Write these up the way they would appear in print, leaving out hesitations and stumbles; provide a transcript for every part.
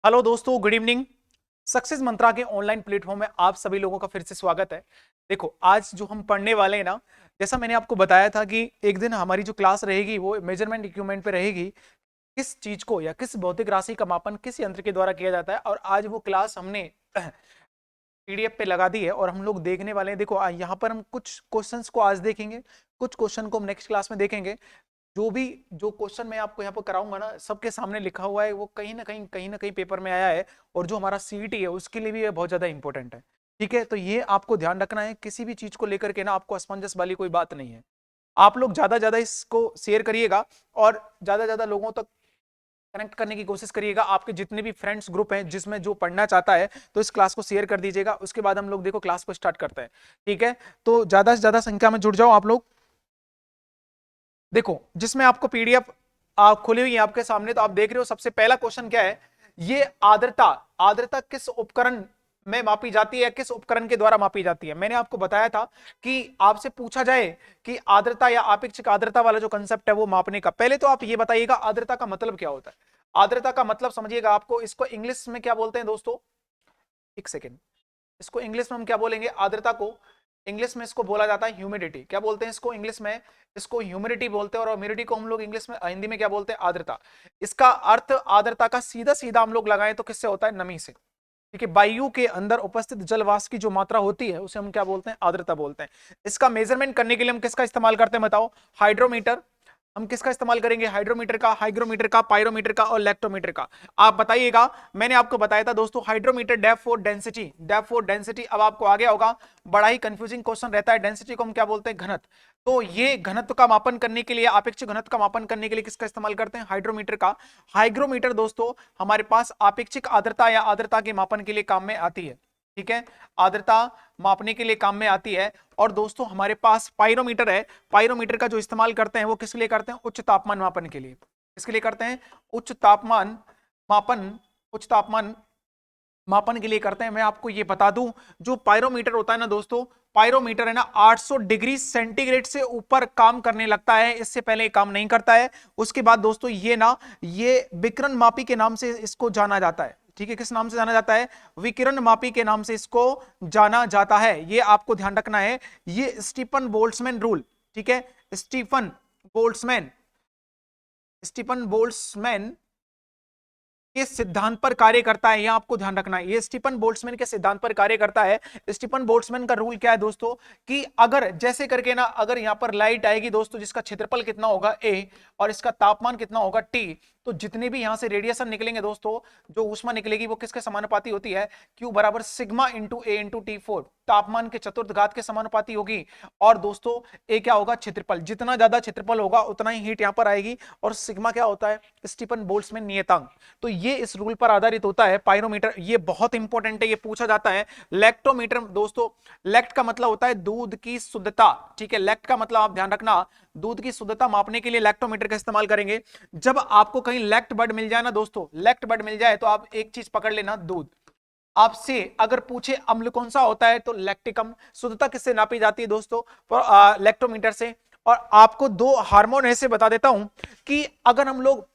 Hello दोस्तों, good evening. Success मंत्रा के online platform में आप सभी लोगों का फिर से स्वागत है। देखो, आज जो हम पढ़ने वाले हैं ना, जैसा मैंने आपको बताया था कि एक दिन हमारी जो क्लास रहेगी वो मेजरमेंट इक्विपमेंट पे रहेगी। किस चीज को या किस भौतिक राशि का मापन किस यंत्र के द्वारा किया जाता है, और आज वो क्लास हमने पीडीएफ पे लगा दी है और हम लोग देखने वाले हैं। देखो, यहाँ पर हम कुछ क्वेश्चंस को आज देखेंगे, कुछ क्वेश्चन को हम नेक्स्ट क्लास में देखेंगे। जो क्वेश्चन मैं आपको यहाँ पर कराऊंगा ना, सबके सामने लिखा हुआ है, वो कहीं ना कहीं पेपर में आया है। और जो हमारा सीईटी है उसके लिए भी ये बहुत ज्यादा इंपॉर्टेंट है। ठीक है, तो ये आपको ध्यान रखना है, किसी भी चीज को लेकर के ना आपको असमंजस वाली कोई बात नहीं है। आप लोग ज्यादा ज्यादा इसको शेयर करिएगा और ज्यादा ज्यादा लोगों तक कनेक्ट करने की कोशिश करिएगा। आपके जितने भी फ्रेंड्स ग्रुप हैं जिसमें जो पढ़ना चाहता है, तो इस क्लास को शेयर कर दीजिएगा। उसके बाद हम लोग देखो क्लास को स्टार्ट करते हैं। ठीक है, तो ज्यादा से ज्यादा संख्या में जुड़ जाओ आप लोग। देखो, जिसमें आपको पीडीएफ खुली हुई है आपके सामने, तो आप देख रहे हो सबसे पहला क्वेश्चन क्या है। ये आर्द्रता आर्द्रता किस उपकरण में मापी जाती है, किस उपकरण के द्वारा मापी जाती है। मैंने आपको बताया था कि आपसे पूछा जाए कि आर्द्रता या आपेक्षिक आर्द्रता वाला जो कंसेप्ट है वो मापने का, पहले तो आप ये बताइएगा आर्द्रता का मतलब क्या होता है। आर्द्रता का मतलब समझिएगा, आपको इसको इंग्लिश में क्या बोलते हैं दोस्तों। एक सेकेंड, इसको इंग्लिश में हम क्या बोलेंगे आर्द्रता को। इंग्लिश में इसको बोला जाता है ह्यूमिडिटी। क्या बोलते हैं इसको इंग्लिश में? इसको ह्यूमिडिटी बोलते हैं। और ह्यूमिडिटी को हम लोग इंग्लिश में हिंदी में क्या बोलते हैं? आर्द्रता। इसका अर्थ आर्द्रता का सीधा सीधा हम लोग लगाएं तो किससे होता है? नमी से। ठीक है, वायु के अंदर उपस्थित जलवाष्प की जो मात्रा होती है उसे हम क्या बोलते हैं? आर्द्रता बोलते हैं। इसका मेजरमेंट करने के लिए हम किसका इस्तेमाल करते हैं बताओ? हाइड्रोमीटर। हम किसका इस्तेमाल करेंगे? हाइड्रोमीटर का, हाइग्रोमीटर का, पायरोमीटर का और इलेक्ट्रोमीटर का। आप बताइएगा। मैंने आपको बताया था दोस्तों, hydrometer depth for density, depth for density. अब आपको आ गया होगा, बड़ा ही कंफ्यूजिंग क्वेश्चन रहता है। डेंसिटी को हम क्या बोलते हैं? घनत्व। तो ये घनत्व का मापन करने के लिए, अपेक्षिक घनत्व का मापन करने के लिए किसका इस्तेमाल करते हैं? हाइड्रोमीटर का। हाइग्रोमीटर दोस्तों हमारे पास अपेक्षिक आर्द्रता या आर्द्रता के मापन के लिए काम में आती है। ठीक है, आर्द्रता मापने के लिए काम में आती है। और दोस्तों हमारे पास पायरोमीटर है। पायरोमीटर का जो इस्तेमाल करते हैं वो किस लिए करते हैं? उच्च तापमान मापन के लिए। किसके लिए करते हैं? उच्च तापमान मापन। उच्च तापमान मापन के लिए करते हैं। मैं आपको ये बता दूं, जो पायरोमीटर होता है ना दोस्तों, पायरोमीटर है ना 800 डिग्री सेंटीग्रेड से ऊपर काम करने लगता है, इससे पहले ये काम नहीं करता है। उसके बाद दोस्तों ये विकिरण मापी के नाम से इसको जाना जाता है। ठीक है, किस नाम से जाना जाता है? विकिरण मापी के नाम से इसको जाना जाता है। ये आपको ध्यान रखना है। ये स्टीफन बोल्ट्जमैन रूल। ठीक है, स्टीफन बोल्ट्जमैन स्टीफन बोल्ट्जमैन के सिद्धांत पर कार्य करता है। यह आपको ध्यान रखना है, ये स्टीफन बोल्ट्जमैन के सिद्धांत पर कार्य करता है। स्टीफन बोल्ट्जमैन का रूल क्या है दोस्तों, कि अगर जैसे करके ना, अगर यहां पर लाइट आएगी दोस्तों जिसका क्षेत्रफल कितना होगा ए, और इसका तापमान कितना होगा टी, तो जितने भी यहां से रेडिएशन निकलेंगे दोस्तों, जो ऊष्मा निकलेगी वो किसके समानुपाती होती है? क्यू बराबर सिग्मा इंटू ए इंटू टी फोर, तापमान के चतुर्थ घात के समानुपाती होगी। और दोस्तों ए क्या होगा? क्षेत्रफल। जितना ज्यादा क्षेत्रफल होगा उतना ही हीट यहां पर आएगी। और सिग्मा क्या होता है? स्टीफन बोल्ट्जमैन नियतांक। तो ये इस रूल पर आधारित होता है पायरोमीटर। ये बहुत इंपॉर्टेंट है, ये पूछा जाता है। लैक्टोमीटर दोस्तों, लैक्ट का मतलब होता है दूध की शुद्धता। ठीक है, लैक्ट का मतलब आप ध्यान रखना, दूध की शुद्धता मापने के लिए लैक्टोमीटर का इस्तेमाल करेंगे। जब आपको कहीं लैक्ट बर्ड मिल जाए ना दोस्तों, लैक्ट बर्ड मिल जाए, तो आप एक चीज पकड़ लेना, दूध। आपसे अगर पूछे अम्ल कौन सा होता है, तो लैक्टिकम। शुद्धता किससे नापी जाती है दोस्तों? लैक्टोमीटर से। और आपको दो हार्मोन ऐसे बता देता हूं कि अगर हम लोग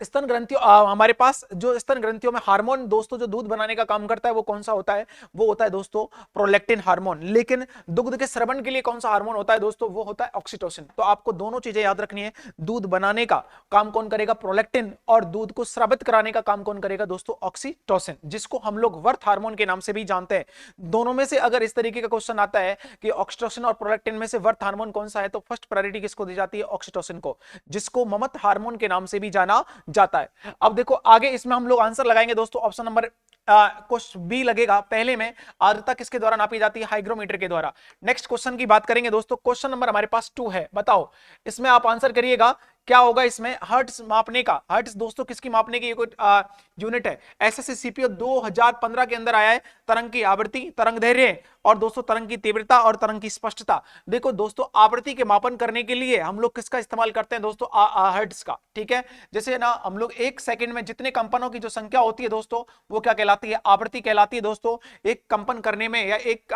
स्तन ग्रंथियों, हमारे पास जो स्तन ग्रंथियों में हार्मोन दोस्तों जो दूध बनाने का काम करता है वो कौन सा होता है? वो होता है दोस्तों प्रोलैक्टिन हार्मोन। लेकिन दुग्ध के स्रवण के लिए कौन सा हार्मोन होता है दोस्तों? वो होता है ऑक्सीटोसिन। तो आपको दोनों चीजें याद रखनी है। दूध बनाने का काम कौन करेगा? प्रोलैक्टिन। और दूध को स्रावित कराने का काम कौन करेगा दोस्तों? ऑक्सीटोसिन, जिसको हम लोग वर्थ हार्मोन के नाम से भी जानते हैं। दोनों में से अगर इस तरीके का क्वेश्चन आता है कि ऑक्सीटोसिन और प्रोलैक्टिन में से वर्थ हार्मोन कौन सा है, तो फर्स्ट प्रायोरिटी किसको दी जाती है? ऑक्सीटोसिन को, जिसको ममत हार्मोन के नाम से भी जाना जाता है। अब देखो आगे इसमें हम लोग आंसर लगाएंगे दोस्तों, ऑप्शन नंबर क्वेश्चन बी लगेगा पहले में। आर्द्रता किसके द्वारा नापी जाती है? हाइग्रोमीटर के द्वारा। नेक्स्ट क्वेश्चन की बात करेंगे दोस्तों, क्वेश्चन नंबर हमारे पास 2 है। बताओ इसमें आप आंसर करिएगा, क्या होगा इसमें? हर्ट्ज मापने का। हर्ट्ज दोस्तों किसकी मापने की कोई यूनिट है? एसएससी सीपीओ 2015 के अंदर आया है। तरंग की आवृत्ति, तरंग दैर्घ्य, और दोस्तों तरंग की तीव्रता और तरंग की स्पष्टता। देखो दोस्तों, आवृत्ति के मापन करने के लिए हम लोग किसका इस्तेमाल करते हैं दोस्तों? हर्ट्ज का। ठीक है, जैसे ना हम लोग एक सेकंड में जितने कंपनों की जो संख्या होती है दोस्तों, वो क्या कहलाती है? आवृत्ति कहलाती है दोस्तों। एक कंपन करने में या एक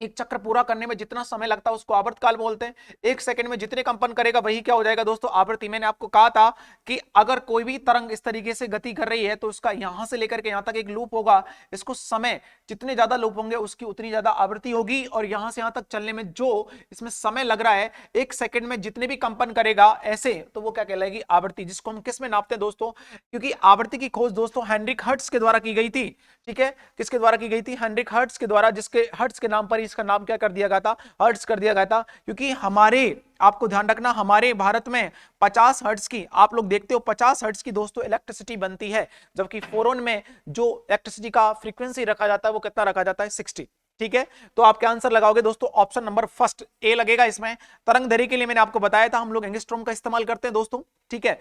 एक चक्र पूरा करने में जितना समय लगता है उसको आवर्तकाल बोलते हैं। 1 सेकंड में जितने कंपन करेगा वही क्या हो जाएगा दोस्तों, आवृत्ति। मैंने आपको कहा था कि अगर कोई भी तरंग इस तरीके से गति कर रही है तो उसका यहां से लेकर के यहां तक एक लूप होगा, इसको समय जितने ज्यादा लूप होंगे उसकी उतनी ज्यादा आवृत्ति होगी, और यहां से यहां तक चलने में जो इसमें समय लग रहा है 1 सेकंड में जितने भी कंपन करेगा ऐसे, तो वो क्या कहलाएगी, आवृत्ति, जिसको हम किस में नापते हैं दोस्तों, क्योंकि आवृत्ति की खोज दोस्तों हेनरिक हर्ट्ज के द्वारा की गई थी। ठीक है, किसके द्वारा की गई थी, हेनरिक हर्ट्ज के द्वारा, जिसके हर्ट्ज के नाम पर इसका नाम क्या कर दिया गया था, हर्ट्ज कर दिया गया था। क्योंकि हमारे, आपको ध्यान रखना, हमारे भारत में 50 हर्ट्ज की, आप लोग देखते हो 50 हर्ट्ज की दोस्तों इलेक्ट्रिसिटी बनती है, जबकि फोरन में जो इलेक्ट्रिसिटी का फ्रीक्वेंसी रखा जाता है वो कितना रखा जाता है, 60। ठीक है, तो आप क्या आंसर लगाओगे दोस्तों, ऑप्शन नंबर फर्स्ट ए लगेगा इसमें। तरंग दैर्ध्य के लिए मैंने आपको बताया था हम लोग एंगस्ट्रॉम का इस्तेमाल करते हैं दोस्तों। ठीक है,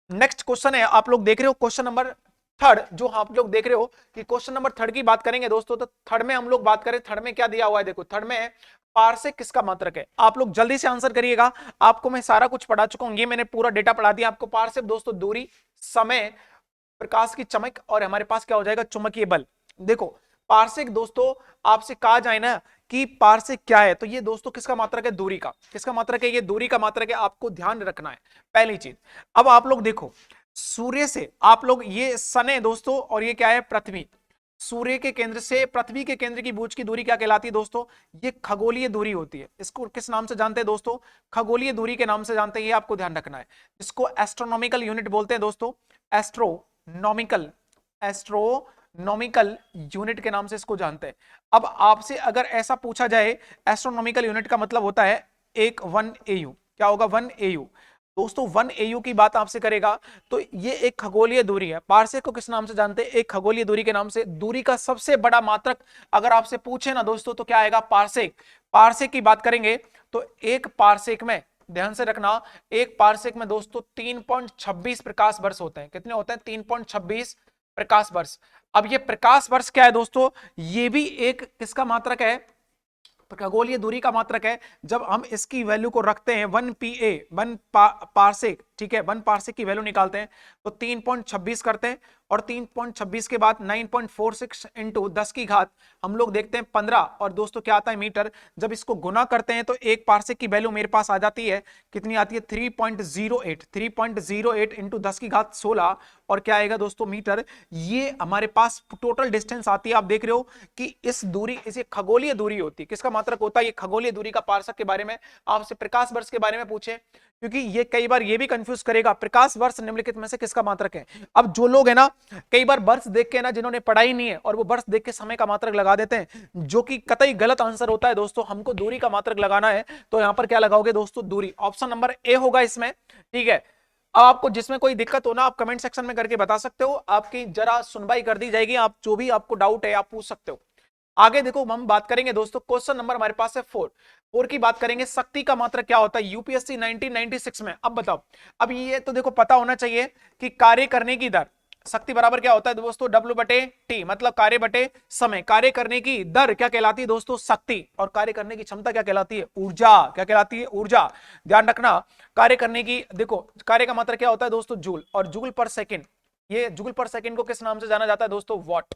नेक्स्ट क्वेश्चन है, आप लोग देख रहे हो क्वेश्चन नंबर थर्ड, जो आप लोग देख रहे हो कि क्वेश्चन नंबर थर्ड की बात करेंगे दोस्तों, तो थर्ड में हम लोग बात करें, थर्ड में क्या दिया हुआ है, देखो थर्ड में पारसेक किसका मात्रक है। आप लोग जल्दी से आंसर करिएगा, आपको मैं सारा कुछ पढ़ा चुका हूं, ये मैंने पूरा डेटा पढ़ा दिया आपको। पारसेक दोस्तों दूरी, समय, प्रकाश की चमक, और हमारे पास क्या हो जाएगा, चुंबकीय बल। देखो पारसेक दोस्तों, आपसे कहा जाए ना कि पारसेक क्या है, तो ये दोस्तों किसका मात्रक है, दूरी का। किसका मात्रक है, ये दूरी का मात्रक है, आपको ध्यान रखना है पहली चीज। अब आप लोग देखो, सूर्य से आप लोग, ये सन है दोस्तों, और ये क्या है, पृथ्वी। सूर्य के केंद्र से पृथ्वी के केंद्र की बीच की दूरी क्या कहलाती है दोस्तों, ये खगोलीय दूरी होती है। इसको किस नाम से जानते हैं दोस्तों, खगोलीय दूरी के नाम से जानते हैं, ये आपको ध्यान रखना है। इसको एस्ट्रोनॉमिकल यूनिट बोलते हैं दोस्तों, एस्ट्रोनॉमिकल, एस्ट्रोनॉमिकल यूनिट के नाम से इसको जानते हैं। अब आपसे अगर ऐसा पूछा जाए, एस्ट्रोनॉमिकल यूनिट का मतलब होता है एक 1 AU, क्या होगा, 1 AU दोस्तों। 1 AU की बात आपसे करेगा तो ये एक खगोलीय दूरी है। पारसेक को किस नाम से जानते हैं, एक खगोलीय दूरी के नाम से। दूरी का सबसे बड़ा मात्रक अगर आपसे पूछे ना दोस्तों तो क्या आएगा, पारसेक। पारसेक की बात करेंगे तो एक पारसेक में, ध्यान से रखना, एक पारसेक में दोस्तों 3.26 प्रकाश वर्ष होते हैं। कितने होते हैं, 3.26 प्रकाश वर्ष। अब ये प्रकाश वर्ष क्या है दोस्तों, ये भी एक किसका मात्रक है, खगोलीय दूरी का मात्रक है। जब हम इसकी वैल्यू को रखते हैं 1 PA, 1 पारसेक, ठीक है, 1 पारसेक की वैल्यू निकालते हैं तो 3.26 करते हैं, और 3.26 के बाद 9.46 इंटू 10 की घात हम लोग देखते हैं 15, और दोस्तों क्या आता है, मीटर। जब इसको गुना करते हैं तो एक पारसेक की वैल्यू मेरे पास आ जाती है, कितनी आती है, 3.08, 3.08 इंटू 10 की घात 16, और क्या आएगा दोस्तों, मीटर। ये हमारे पास टोटल डिस्टेंस आती है। आप देख रहे हो कि इस दूरी, इसे खगोलीय दूरी होती है, किसका मात्रक होता है, ये खगोलीय दूरी का। पारसेक के बारे में आपसे प्रकाश वर्ष के बारे में पूछे, क्योंकि ये कई बार ये भी कंफ्यूज करेगा, प्रकाश वर्ष निम्नलिखित में से किसका मात्रक है। अब जो लोग है ना, कई बार वर्ष देख के ना, जिन्होंने पढ़ाई नहीं है और वो वर्ष देख के समय का मात्रक लगा देते हैं, जो कि कतई गलत आंसर होता है दोस्तों। हमको दूरी का मात्रक लगाना है, तो यहां पर क्या लगाओगे दोस्तों, दूरी। ऑप्शन नंबर ए होगा इसमें। ठीक है, अब आपको जिसमें कोई दिक्कत हो ना, आप कमेंट सेक्शन में करके बता सकते हो, आपकी जरा सुनवाई कर दी जाएगी। आप जो भी आपको डाउट है आप पूछ सकते हो। आगे देखो, हम बात करेंगे दोस्तों, क्वेश्चन नंबर हमारे पास है 4 की बात करेंगे। शक्ति का मात्रक क्या होता है, यूपीएससी 1996 में। अब बताओ, अब ये तो देखो पता होना चाहिए कि कार्य करने की दर, शक्ति बराबर क्या होता है दोस्तों, W/T, मतलब कार्य बटे समय। कार्य करने की दर क्या कहलाती है दोस्तों, शक्ति, और कार्य करने की क्षमता क्या कहलाती है, ऊर्जा। क्या कहलाती है, ऊर्जा। ध्यान रखना, कार्य करने की, देखो कार्य का मात्रक क्या होता है दोस्तों, जूल, और जूल पर सेकेंड। ये जूल पर सेकेंड को किस नाम से जाना जाता है दोस्तों, वॉट।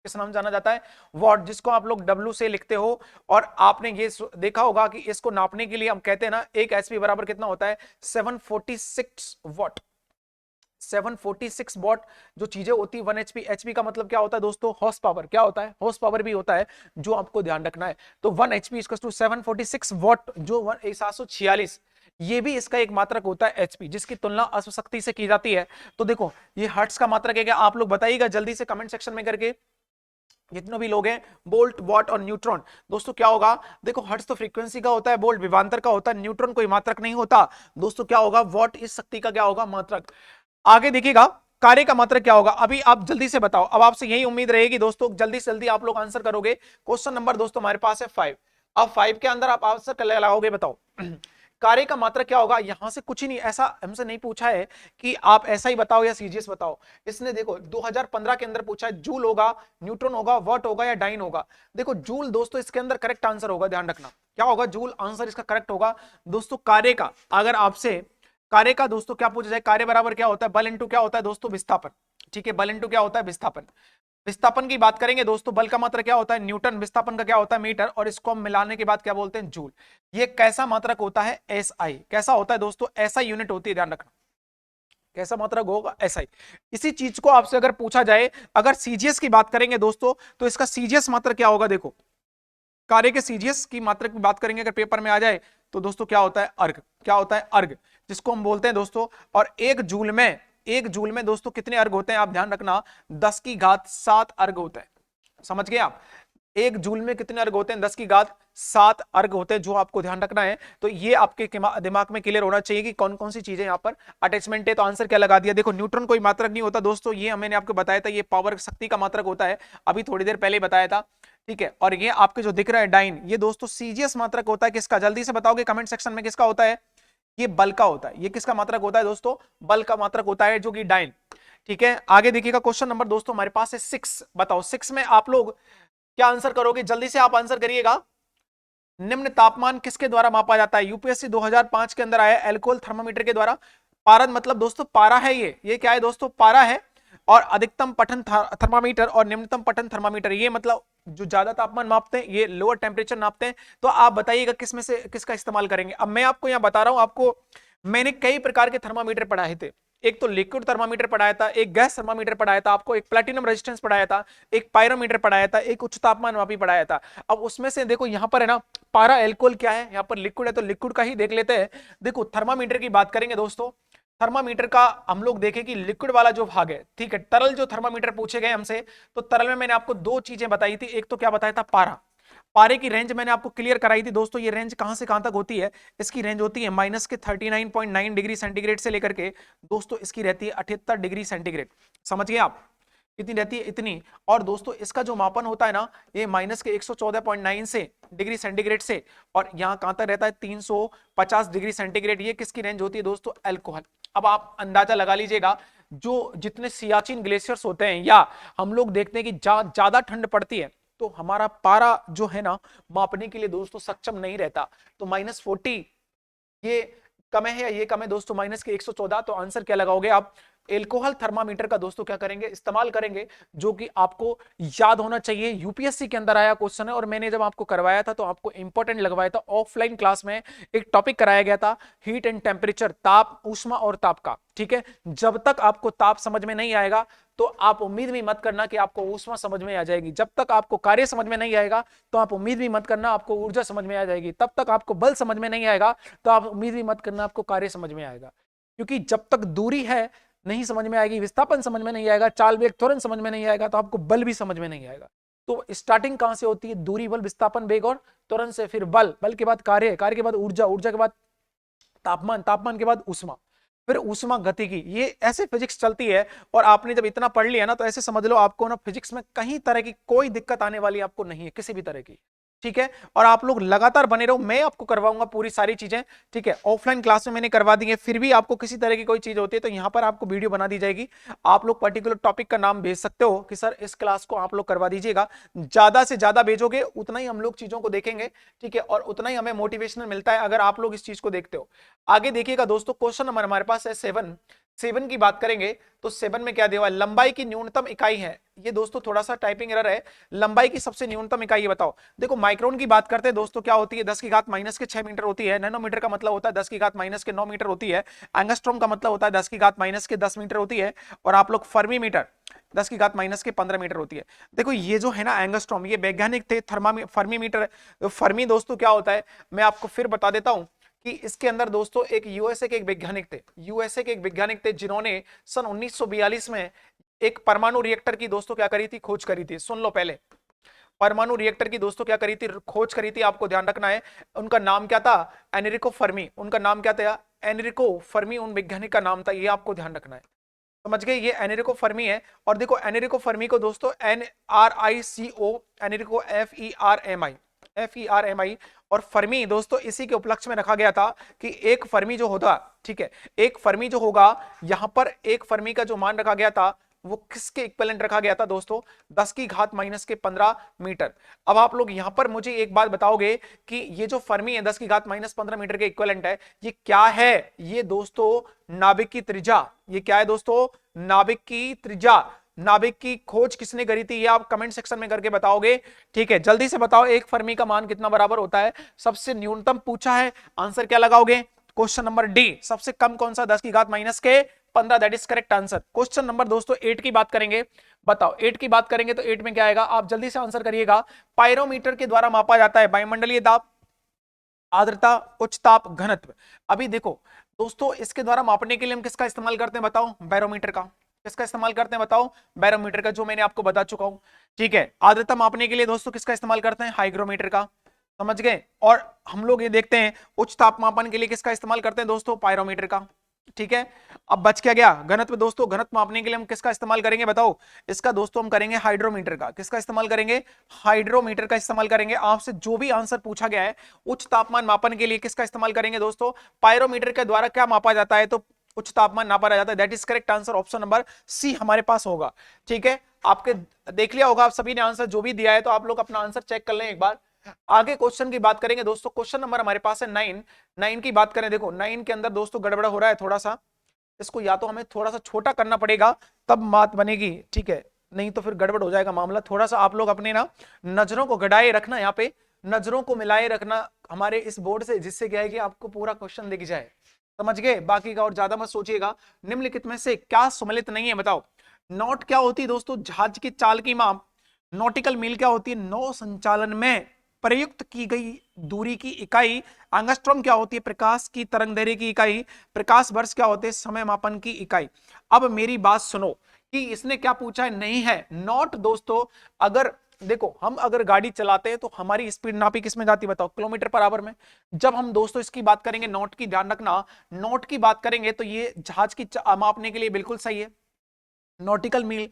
किस नाम से जाना जाता है, वॉट, जिसको आप लोग W से लिखते हो। और आपने ये देखा होगा कि इसको नापने के लिए हम कहते हैं ना, एक HP बराबर कितना होता है, 746 वॉट। 746 वॉट जो चीजें होती है 1 HP। HP का मतलब क्या होता है दोस्तों, हॉर्स पावर। क्या होता है, हॉर्स पावर भी होता है, जो आपको ध्यान रखना है। तो 1 HP इक्वल्स टू 746 वॉट, जो 746, ये भी इसका एक मात्रक होता है HP, जिसकी तुलना अश्वशक्ति से की जाती है। तो देखो ये हर्ट्ज का मात्रक है क्या, आप लोग बताइएगा जल्दी से कमेंट सेक्शन में करके, जितने भी लोग हैं। बोल्ट, वॉट और न्यूट्रॉन दोस्तों क्या होगा, देखो हर्ट्ज तो फ्रीक्वेंसी का होता है, बोल्ट विभवांतर का होता है, न्यूट्रॉन कोई मात्रक नहीं होता दोस्तों। क्या होगा, वॉट इस शक्ति का क्या होगा, मात्रक। आगे देखिएगा, कार्य का मात्रक क्या होगा। अभी आप जल्दी से बताओ, अब आपसे यही उम्मीद रहेगी दोस्तों, जल्दी से जल्दी आप लोग आंसर करोगे। क्वेश्चन नंबर दोस्तों हमारे पास है 5। अब 5 के अंदर आप आंसर लगाओगे, बताओ कार्य का मात्रक क्या होगा। यहां से कुछ ही नहीं, ऐसा हमसे नहीं पूछा है कि आप ऐसा ही बताओ या सीजीएस बताओ। इसने देखो 2015 के अंदर पूछा है, जूल होगा, न्यूट्रॉन होगा, वॉट होगा या डाइन होगा। देखो जूल दोस्तों इसके अंदर करेक्ट आंसर होगा, ध्यान रखना क्या होगा, जूल आंसर इसका करेक्ट होगा दोस्तों। कार्य का, अगर आपसे कार्य का दोस्तों क्या पूछा जाए, कार्य बराबर क्या होता है, बल इंटू क्या होता है दोस्तों, विस्थापन। ठीक है, बल इंटू क्या होता है, विस्थापन। विस्थापन की बात करेंगे दोस्तों, बल का मात्रक क्या होता है न्यूटन, विस्थापन का क्या होता है मीटर, और इसको हम मिलाने के बाद क्या बोलते हैं जूल। ये कैसा मात्रक होता है एसआई, कैसा होता है दोस्तों एसआई यूनिट होती है, ध्यान रखना कैसा मात्रक होगा एसआई। इसी चीज को आपसे अगर पूछा जाए, अगर सीजीएस की बात करेंगे दोस्तों तो इसका सीजीएस मात्रक क्या होगा, देखो कार्य के सीजीएस की मात्रक की बात करेंगे अगर पेपर में आ जाए तो दोस्तों क्या होता है अर्ग, क्या होता है अर्ग, जिसको हम बोलते हैं दोस्तों। और एक जूल में दोस्तों कितने अर्ग होते हैं आप ध्यान रखना, 10⁻7 अर्ग होते हैं, समझ गए आप। एक जूल में कितने अर्ग होते हैं, 10⁻7 अर्ग होते हैं, जो आपको ध्यान रखना है। तो ये आपके दिमाग में क्लियर होना चाहिए कि कौन कौन सी चीजें यहाँ पर अटैचमेंट है। तो आंसर क्या लगा दिया, देखो न्यूट्रॉन कोई मात्रक नहीं होता दोस्तों, ये मैंने आपको बताया था, ये पावर शक्ति का मात्रक होता है, अभी थोड़ी देर पहले बताया था, ठीक है। और ये आपके जो दिख रहा है डाइन, ये दोस्तों सीजीएस मात्रक होता है, किसका जल्दी से बताओगे कमेंट सेक्शन में, किसका होता है, ये बल का होता है। ये किसका मात्रक होता है दोस्तों, बल का मात्रक होता है, जो कि डाइन, ठीक है। आगे देखिएगा क्वेश्चन नंबर दोस्तों हमारे पास है 6, बताओ 6 में आप लोग क्या आंसर करोगे, जल्दी से आप आंसर करिएगा। निम्न तापमान किसके द्वारा मापा जाता है, यूपीएससी 2005 के अंदर आया एल्कोहल थर्मामीटर के द्वारा। पारा मतलब दोस्तों पारा है, ये क्या है दोस्तों, पारा है। और अधिकतम पठन थर्मामीटर और निम्नतम पठन थर्मामीटर, ये मतलब जो ज्यादा तापमान मापते हैं, ये लोअर टेम्परेचर नापते हैं। तो आप बताइएगा किसमें से किसका इस्तेमाल करेंगे। अब मैं आपको यहां बता रहा हूं, आपको मैंने कई प्रकार के थर्मामीटर पढ़ाए थे, एक तो लिक्विड थर्मामीटर पढ़ाया था, एक गैस थर्मामीटर पढ़ाया था, आपको एक प्लैटिनम रेजिस्टेंस पढ़ाया था, एक पायरोमीटर पढ़ाया था, एक उच्च तापमान मापी पढ़ाया था। अब उसमें से देखो यहां पर है ना, पारा एल्कोहल क्या है, यहां पर लिक्विड है तो लिक्विड का ही देख लेते हैं। देखो थर्मामीटर की बात करेंगे दोस्तों, थर्मामीटर का हम लोग देखें कि लिक्विड वाला जो भाग है, ठीक है, तरल जो थर्मामीटर पूछे गए हमसे, तो तरल में मैंने आपको दो चीजें बताई थी, एक तो क्या बताया था पारा, पारे की रेंज मैंने आपको क्लियर कराई थी दोस्तों। ये रेंज कहां से कहां तक होती है, इसकी रेंज होती है माइनस के 39.9 डिग्री सेंटीग्रेड से लेकर के दोस्तों इसकी रहती है 78 डिग्री सेंटीग्रेड, समझ गए आप, कितनी रहती है इतनी। और दोस्तों इसका जो मापन होता है ना, ये माइनस के 114.9 से डिग्री सेंटीग्रेड से, और यहाँ कहां तक रहता है 350 डिग्री सेंटीग्रेड। ये किसकी रेंज होती है दोस्तों, अल्कोहल। अब आप अंदाजा लगा लीजिएगा, जो जितने सियाचिन ग्लेशियर्स होते हैं, या हम लोग देखते हैं कि ज्यादा ठंड पड़ती है तो हमारा पारा जो है ना मापने के लिए दोस्तों सक्षम नहीं रहता। तो -40 ये कम है या ये कम है दोस्तों, माइनस के 114। तो आंसर क्या लगाओगे आप, एल्कोहल थर्मामीटर का दोस्तों क्या करेंगे, इस्तेमाल करेंगे, जो कि आपको याद होना चाहिए। यूपीएससी के अंदर आया क्वेश्चन है, और मैंने जब आपको करवाया था तो आपको इंपॉर्टेंट लगवाया था, ऑफलाइन क्लास में एक टॉपिक कराया गया था, हीट एंड टेम्परेचर, ताप, ऊष्मा और ताप का, ठीक है। जब तक आपको ताप समझ में नहीं आएगा तो आप उम्मीद भी मत करना कि आपको ऊष्मा समझ में आ जाएगी। जब तक आपको कार्य समझ में नहीं आएगा तो आप उम्मीद भी मत करना आपको ऊर्जा समझ में आ जाएगी। तब तक आपको बल समझ में नहीं आएगा तो आप उम्मीद भी मत करना आपको कार्य समझ में आएगा। क्योंकि जब तक दूरी है नहीं समझ में आएगी, विस्थापन समझ में नहीं आएगा, चाल वेग त्वरण समझ में नहीं आएगा, तो आपको बल भी समझ में नहीं आएगा। तो स्टार्टिंग कहां से होती है, दूरी बल विस्थापन वेग और त्वरण से, फिर बल, बल के बाद कार्य, कार्य के बाद ऊर्जा, ऊर्जा के बाद तापमान, तापमान के बाद ऊष्मा, फिर ऊष्मा गतिकी। ये ऐसे फिजिक्स चलती है। और आपने जब इतना पढ़ लिया ना तो ऐसे समझ लो आपको ना फिजिक्स में कहीं तरह की कोई दिक्कत आने वाली आपको नहीं है, किसी भी तरह की, ठीक है। और आप लोग लगातार बने रहो, मैं आपको करवाऊंगा पूरी सारी चीजें, ठीक है। ऑफलाइन क्लास में मैंने करवा दी है, फिर भी आपको किसी तरह की कोई चीज होती है तो यहाँ पर आपको वीडियो बना दी जाएगी। आप लोग पर्टिकुलर टॉपिक का नाम भेज सकते हो कि सर इस क्लास को आप लोग करवा दीजिएगा। ज्यादा से ज्यादा भेजोगे उतना ही हम लोग चीजों को देखेंगे, ठीक है, और उतना ही हमें मोटिवेशनल मिलता है अगर आप लोग इस चीज को देखते हो। आगे देखिएगा दोस्तों, क्वेश्चन नंबर हमारे पास है 7 की बात करेंगे तो 7 में क्या दिया हुआ है, लंबाई की न्यूनतम इकाई है। ये दोस्तों थोड़ा सा टाइपिंग एरर है, लंबाई की सबसे न्यूनतम इकाई बताओ। देखो माइक्रोन की बात करते हैं दोस्तों, क्या होती है, 10⁻⁻6 मीटर होती है। नैनोमीटर का मतलब होता है 10⁻⁻9 मीटर होती है। एंगस्ट्रॉम का मतलब होता है 10⁻⁻10 मीटर होती है। और आप लोग फर्मी मीटर 10⁻⁻15 मीटर होती है। देखो ये जो है ना एंगस्ट्रॉम, ये वैज्ञानिक थे। फर्मी मीटर, फर्मी दोस्तों क्या होता है मैं आपको फिर बता देता हूं कि इसके अंदर दोस्तों एक यूएसए के एक वैज्ञानिक थे, यूएसए के एक वैज्ञानिक थे जिन्होंने सन 1942 में एक परमाणु रिएक्टर की दोस्तों क्या करी थी, खोज करी थी। सुन लो पहले, परमाणु रिएक्टर की दोस्तों क्या करी थी, खोज करी थी, आपको ध्यान रखना है। उनका नाम क्या था, एनरिको फर्मी। उनका नाम क्या था, एनरिको फर्मी उन वैज्ञानिक का नाम था, ये आपको ध्यान रखना है, समझ गए। ये एनरिको फर्मी है। और देखो एनरिको फर्मी को दोस्तों NRICO, एनरिको FERMI, और फर्मी दोस्तों इसी के उपलक्ष्य में रखा गया था कि एक फर्मी जो होता, ठीक है, एक फर्मी जो होगा, यहां पर एक फर्मी का जो मान रखा गया था वो किसके इक्विवेलेंट रखा गया था दोस्तों, 10⁻⁻15 मीटर। अब आप लोग यहां पर मुझे एक बात बताओगे कि ये जो फर्मी है 10⁻⁻15 मीटर के इक्विवेलेंट है, ये क्या है, ये दोस्तों नाभिक की त्रिज्या। ये क्या है दोस्तों, नाभिक की त्रिज्या। नाभिक की खोज किसने करी थी, ये आप कमेंट सेक्शन में करके बताओगे। ठीक है, जल्दी से बताओ, एक फर्मी का मान कितना बराबर होता है, सबसे न्यूनतम पूछा है, आंसर क्या लगाओगे, क्वेश्चन नंबर डी, सबसे कम कौन सा, 10 की घात माइनस के 15, that is correct answer. Question number दोस्तों 8 की बात करेंगे, बताओ 8 की बात करेंगे तो 8 में क्या आएगा, आप जल्दी से आंसर करिएगा। पायरोमीटर के द्वारा मापा जाता है वायुमंडलीय दाब, आर्द्रता, उच्च ताप, घनत्व। अभी देखो दोस्तों, इसके द्वारा मापने के लिए हम किसका इस्तेमाल करते हैं बताओ, बैरोमीटर का। किसका इस्तेमाल करते हैं बताओ, बैरोमीटर का, जो मैंने आपको बता चुका हूं। ठीक है, आर्द्रता मापने के लिए दोस्तों किसका इस्तेमाल करते हैं, हाइग्रोमीटर का, समझ गए। और हम लोग ये देखते हैं उच्च तापमापन के लिए किसका इस्तेमाल करते हैं दोस्तों, पायरोमीटर का। ठीक है, अब बच क्या गया, घनत्व। दोस्तों घनत्व मापने के लिए हम किसका इस्तेमाल करेंगे बताओ, इसका दोस्तों हम करेंगे हाइड्रोमीटर का। किसका इस्तेमाल करेंगे, हाइड्रोमीटर का इस्तेमाल करेंगे। आपसे जो भी आंसर पूछा गया है उच्च तापमान मापन के लिए किसका इस्तेमाल करेंगे दोस्तों, पायरोमीटर के द्वारा क्या मापा जाता है, तो उच्च तापमान नापा जाता है, that is correct answer, option number C हमारे पास होगा। ठीक है, आपके देख लिया होगा आप सभी ने आंसर जो भी दिया है, तो आप लोग अपना आंसर चेक कर लें एक बार। आगे क्वेश्चन की बात करेंगे दोस्तों, क्वेश्चन नंबर हमारे पास है 9। 9 की बात करें, देखो 9 के अंदर दोस्तों गड़बड़ हो रहा है थोड़ा सा, इसको या तो हमें थोड़ा सा छोटा करना पड़ेगा तब बात बनेगी। ठीक है, नहीं तो फिर गड़बड़ हो जाएगा मामला। थोड़ा सा आप लोग अपने ना नजरों को गड़ाए रखना, यहाँ पे नजरों को मिलाए रखना हमारे इस बोर्ड से, जिससे क्या है कि आपको पूरा क्वेश्चन दिख जाए, समझ गए। बाकी का और ज्यादा मत सोचिएगा। निम्नलिखित में से क्या सम्मिलित नहीं है बताओ। नॉट क्या होती है दोस्तों, जहाज की चाल की माप। नॉटिकल मील क्या होती है, नौ संचालन में प्रयुक्त की गई दूरी की इकाई। एंगस्ट्रॉम क्या होती है, प्रकाश की तरंग दैर्ध्य की इकाई। प्रकाश वर्ष क्या होते हैं, समय मापन की इकाई। अब मेरी बात सुनो कि इसने क्या पूछा है, नहीं है नॉट दोस्तों। अगर देखो हम अगर गाड़ी चलाते हैं तो हमारी स्पीड नापी किस में जाती है बताओ, किलोमीटर पर आवर में। जब हम दोस्तों इसकी बात करेंगे, नॉट की, ध्यान रखना, नॉट की बात करेंगे तो ये जहाज की मापने के लिए बिल्कुल सही है। नॉटिकल मील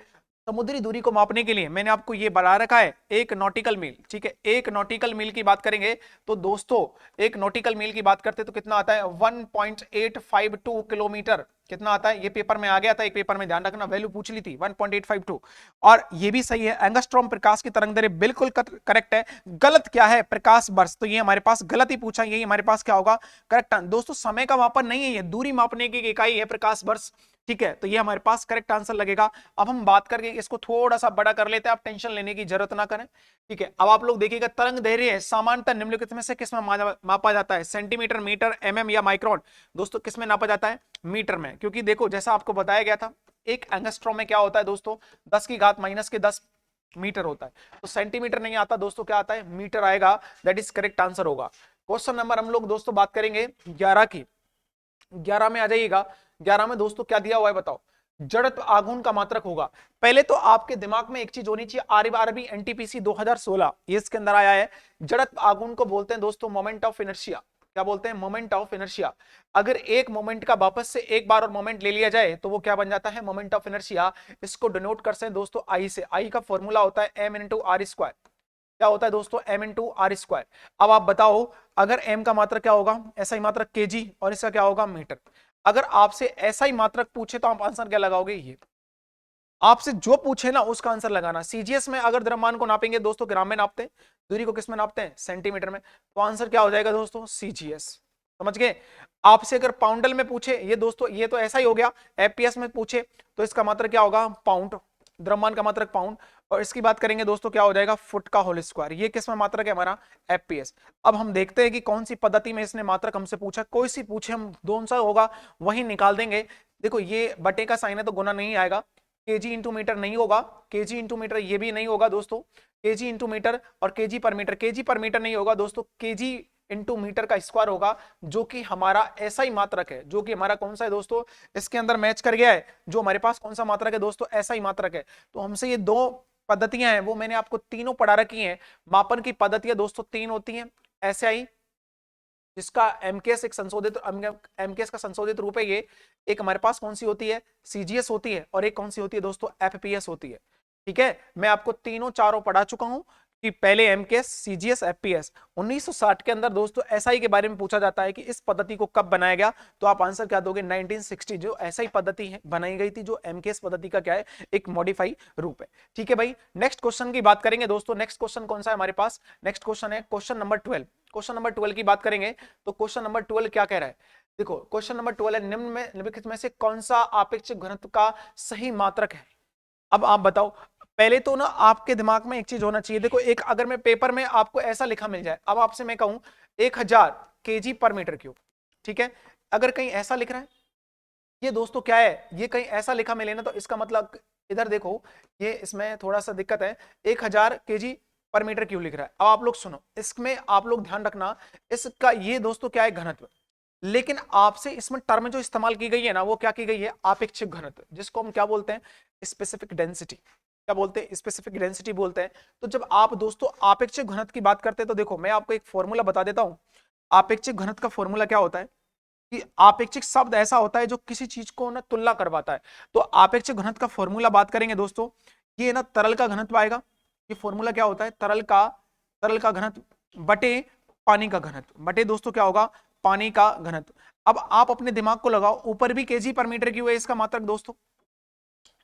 समुद्री दूरी को मापने के लिए मैंने आपको ये बता रखा है, एक नॉटिकल मील। ठीक है, एक नॉटिकल मील की बात करेंगे तो दोस्तों, एक नॉटिकल मील की बात करते तो कितना आता है, 1.852 किलोमीटर। कितना आता है, ये पेपर में आ गया था, एक पेपर में ध्यान रखना, वैल्यू पूछ ली थी 1.852। और ये भी सही है, एंगस्ट्रॉम प्रकाश की तरंग दैर्ध्य बिल्कुल करेक्ट है। गलत क्या है, प्रकाश वर्ष, तो ये हमारे पास गलत ही पूछा, यही हमारे पास क्या होगा, करेक्ट। दोस्तों समय का मापन नहीं है, ये दूरी मापने की इकाई है प्रकाश वर्ष। ठीक है, तो ये हमारे पास करेक्ट आंसर लगेगा। अब हम बात करके इसको थोड़ा सा बड़ा कर लेते हैं, आप टेंशन लेने की जरूरत ना करें। ठीक है, अब आप लोग देखिएगा, तरंग दैर्ध्य सामान्यतः निम्नलिखित में से किस में मापा जाता है, सेंटीमीटर, मीटर, एमएम या माइक्रोन। दोस्तों किस में नापा जाता है, मीटर में, क्योंकि देखो जैसा आपको बताया गया था, एक एंगस्ट्रॉम में क्या होता है दोस्तों, 10 की घात माइनस के 10 मीटर होता है। तो सेंटीमीटर नहीं आता दोस्तों, क्या आता है, मीटर आएगा, दैट इज करेक्ट आंसर होगा। क्वेश्चन नंबर हम लोग दोस्तों बात करेंगे 11 की। 11 में आ जाइएगा। 11 में दोस्तों क्या दिया हुआ है बताओ, जड़त्व आघूर्ण का मात्रक होगा। पहले तो आपके दिमाग में एक चीज होनी चाहिए, आरबी एनटीपीसी 2016 ये इसके अंदर आया है। जड़त्व आघूर्ण को बोलते हैं दोस्तों मोमेंट ऑफ इनर्शिया। क्या बोलते हैं, मोमेंट ऑफ इनर्शिया। अगर एक मोमेंट का वापस से एक बार और मोमेंट ले लिया जाए तो वो क्या बन जाता है, मोमेंट ऑफ इनर्शिया। इसको डिनोट करते हैं दोस्तों आई से। आई का फॉर्मूला होता है m इंटू आर स्क्वायर। क्या होता है दोस्तों, m इंटू आर स्क्वायर। अब आप बताओ, अगर m का मात्रक क्या होगा, ऐसा ही मात्रक केजी, और इसका क्या होगा, मीटर। अगर आपसे ऐसा ही मात्रक पूछे तो आप आंसर क्या लगाओगे, ये आपसे जो पूछे ना उसका आंसर लगाना। सीजीएस में अगर द्रव्यमान को नापेंगे दोस्तों, ग्राम में नापते हैं, दूरी को किस में नापते हैं, सेंटीमीटर में, तो आंसर क्या हो जाएगा दोस्तों, सीजीएस। समझ गए। आपसे अगर पाउंडल में पूछे, ये दोस्तों ये तो ऐसा ही हो गया, एफपीएस में पूछे तो इसका मात्रक क्या होगा, पाउंड, द्रव्यमान का मात्रक पाउंड। और इसकी बात करेंगे दोस्तों, क्या हो जाएगा, फुट का होल स्क्वायर। ये किस में मात्रक है हमारा, एफपीएस। अब हम देखते हैं कि कौन सी पद्धति में इसने मात्रक हमसे पूछा, कोई सी पूछे हम दोनों सा होगा वही निकाल देंगे। देखो ये बटे का साइन है तो गुना नहीं आएगा, केजी इंटू मीटर नहीं होगा, केजी इंटू मीटर ये भी नहीं होगा दोस्तों, केजी इंटू मीटर और केजी पर मीटर, केजी पर मीटर नहीं होगा दोस्तों, केजी इंटू मीटर का स्क्वायर होगा, जो कि हमारा ऐसा ही मात्रक है, जो कि हमारा कौन सा है दोस्तों, इसके अंदर मैच कर गया है। जो हमारे पास कौन सा मात्रक है दोस्तों, ऐसा ही मात्रक है। तो हमसे ये दो पद्धतियां हैं, वो मैंने आपको तीनों पढ़ा रखी हैं। मापन की पद्धतियां दोस्तों तीन होती हैं, एसआई जिसका एमकेएस एक संशोधित, एमकेएस का संशोधित रूप है ये। एक हमारे पास कौन सी होती है, सीजीएस होती है, और एक कौन सी होती है दोस्तों, एफपीएस होती है। ठीक है, मैं आपको तीनों चारों पढ़ा चुका हूं कि पहले एमकेएस, सीजीएस, एफपीएस। 1960 के अंदर दोस्तों एसआई के बारे में पूछा जाता है कि इस पद्धति को कब बनाया गया, तो आप आंसर क्या दोगे, 1960। जो एसआई पद्धति है बनाई गई थी, जो एमकेएस पद्धति का क्या है, एक मॉडिफाई रूप है। ठीक है भाई, नेक्स्ट क्वेश्चन की बात करेंगे दोस्तों। नेक्स्ट क्वेश्चन कौन सा है हमारे पास, नेक्स्ट क्वेश्चन है क्वेश्चन नंबर 12। क्वेश्चन नंबर 12 की बात करेंगे तो क्वेश्चन नंबर 12 क्या कह रहा है, देखो क्वेश्चन नंबर 12 है, निम्नलिखित में से कौन सा आपेक्षिक घनत्व का सही मात्रक है। अब आप बताओ, पहले तो ना आपके दिमाग में एक चीज होना चाहिए। देखो, एक अगर मैं पेपर में आपको ऐसा लिखा मिल जाए, अब आपसे मैं कहूं 1000 केजी पर मीटर क्यूब, ठीक है, अगर कहीं ऐसा लिख रहा है, ये दोस्तों क्या है, ये कहीं ऐसा लिखा मिले ना, तो इसका मतलब इधर देखो, ये इसमें थोड़ा सा दिक्कत है, 1000 केजी पर मीटर क्यूब लिख रहा है। अब आप लोग सुनो, इसमें आप लोग ध्यान रखना, इसका ये दोस्तों क्या है, घनत्व। लेकिन आपसे इसमें टर्म जो इस्तेमाल की गई है ना, वो क्या की गई है, आपेक्षिक घनत्व, जिसको हम क्या बोलते हैं, स्पेसिफिक डेंसिटी। क्या बोलते हैं, स्पेसिफिक डेंसिटी बोलते हैं। तो जब आप दोस्तों आपेक्षिक घनत्व की बात करते हैं, तो देखो मैं आपको एक फॉर्मूला बता देता हूं। आपेक्षिक घनत्व का फॉर्मूला क्या होता है कि आपेक्षिक शब्द ऐसा होता है जो किसी चीज को ना तुलना करवाता है। तो आपेक्षिक घनत्व का फॉर्मूला बात करेंगे दोस्तों, ये ना तरल का घनत्व आएगा। ये फॉर्मूला क्या होता है, तरल का घनत्व बटे पानी का घनत्व, बटे दोस्तों क्या होगा, पानी का घनत्व। अब आप अपने दिमाग को लगाओ, ऊपर भी केजी पर मीटर क्यूब है इसका मात्रक दोस्तों,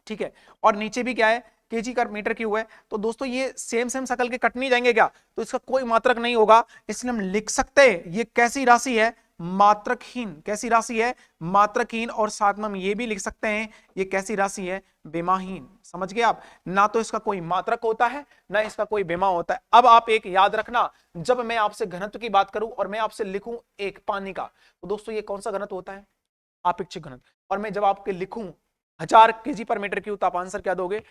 ठीक है, और नीचे भी क्या है, केजी का मीटर क्यूब है। तो दोस्तों ये सेम सेम शकल के कट नहीं जाएंगे क्या, तो इसका कोई मात्रक नहीं होगा, इसलिए हम लिख सकते हैं ये कैसी राशि है, मात्रकहीन। कैसी राशि है, मात्रकहीन। और साथ में हम ये भी लिख सकते हैं ये कैसी राशि है, बेमाहीन। समझ गए आप, ना तो इसका कोई मात्रक होता है, ना इसका कोई बेमा होता है। अब आप एक याद रखना, जब मैं आपसे घनत्व की बात करूं और मैं आपसे लिखूं एक पानी का, तो दोस्तों ये कौन सा घनत्व होता है, आपेक्षिक घनत्व। और मैं जब आपके लिखूं 1000 केजी पर मीटर क्यूब, तो आप आंसर क्या दोगे,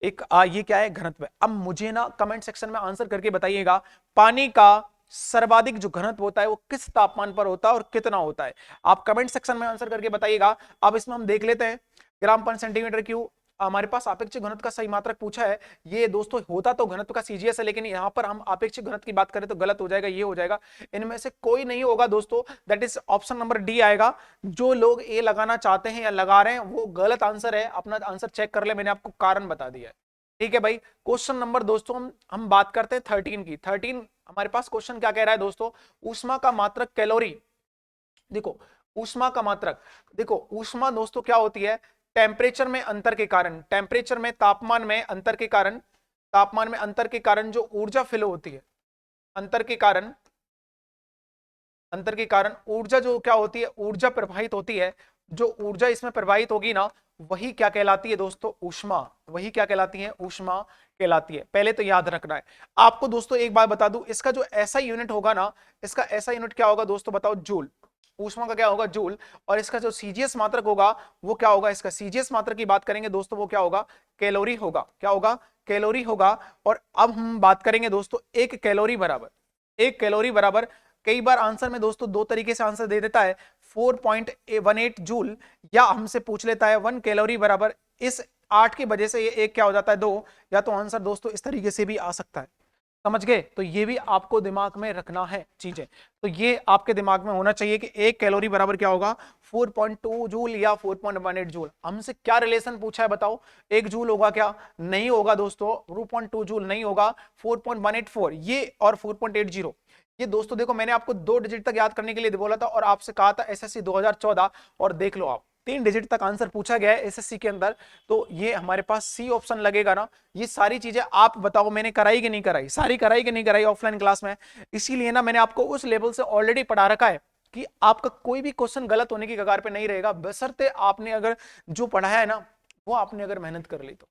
एक ये क्या है, घनत्व है। अब मुझे ना कमेंट सेक्शन में आंसर करके बताइएगा, पानी का सर्वाधिक जो घनत्व होता है वो किस तापमान पर होता है और कितना होता है। आप कमेंट सेक्शन में आंसर करके बताइएगा। अब इसमें हम देख लेते हैं, ग्राम पर सेंटीमीटर क्यूब हमारे पास आपेक्षिक घनत्व का सही मात्रक पूछा है। ये दोस्तों होता तो घनत्व का सीजीएस है, लेकिन यहां पर हम आपेक्षिक घनत्व की बात करें तो गलत हो जाएगा, ये हो जाएगा। इनमें से कोई नहीं होगा दोस्तों, that is option number D आएगा। जो लोग ए लगाना चाहते हैं या लगा रहे हैं वो गलत आंसर है, अपना आंसर चेक कर ले, मैंने आपको कारण बता दिया है। ठीक है भाई, क्वेश्चन नंबर दोस्तों हम बात करते हैं 13 की। 13 हमारे पास क्वेश्चन क्या कह रहा है दोस्तों, ऊष्मा का मात्रक कैलोरी। देखो ऊष्मा का मात्रक, देखो ऊष्मा दोस्तों क्या होती है, टेम्परेचर में अंतर के कारण, टेम्परेचर में तापमान में अंतर के कारण, तापमान में अंतर के कारण जो ऊर्जा फ्लो होती है, अंतर के कारण, अंतर के कारण ऊर्जा जो क्या होती है, ऊर्जा प्रवाहित होती है। जो ऊर्जा इसमें प्रवाहित होगी ना, वही क्या कहलाती है दोस्तों, ऊष्मा। वही क्या कहलाती है, ऊष्मा कहलाती है। पहले तो याद रखना है आपको दोस्तों। एक बात बता दूं, इसका जो ऐसा यूनिट होगा ना, इसका ऐसा यूनिट क्या होगा दोस्तों, बताओ, जूल। ऊष्मा का क्या होगा, जूल। और इसका जो सीजीएस मात्रक होगा वो क्या होगा, इसका सीजीएस मात्रक की बात करेंगे दोस्तों, वो क्या होगा, कैलोरी होगा। क्या होगा, कैलोरी होगा। और अब हम बात करेंगे दोस्तों, एक कैलोरी बराबर, एक कैलोरी बराबर, कई बार आंसर में दोस्तों दो तरीके से आंसर दे देता है, 4.18 जूल, या हमसे पूछ लेता है 1 कैलोरी बराबर, इस 8 की वजह से ये एक क्या हो जाता है, 2। या तो आंसर दोस्तों इस तरीके से भी आ सकता है। समझ गए, तो ये भी आपको दिमाग में रखना है चीजें। तो ये आपके दिमाग में होना चाहिए कि एक कैलोरी बराबर क्या होगा, 4.2 जूल या 4.18 जूल। हमसे क्या रिलेशन पूछा है बताओ, एक जूल होगा क्या, नहीं होगा दोस्तों, 2.2 जूल नहीं होगा, 4.184 ये और 4.80 ये। दोस्तों देखो, मैंने आपको 2 डिजिट तक याद करने के लिए बोला था और आपसे कहा था एसएससी 2014, और देख लो आप 3 डिजिट तक आंसर पूछा गया है एसएससी के अंदर। तो ये हमारे पास सी ऑप्शन लगेगा ना। ये सारी चीजें आप बताओ मैंने कराई कि नहीं कराई, सारी कराई कि नहीं कराई ऑफलाइन क्लास में। इसीलिए ना मैंने आपको उस लेवल से ऑलरेडी पढ़ा रखा है कि आपका कोई भी क्वेश्चन गलत होने की कगार पे नहीं रहेगा, बशर्ते आपने अगर जो पढ़ाया है ना वो आपने अगर मेहनत कर ली तो।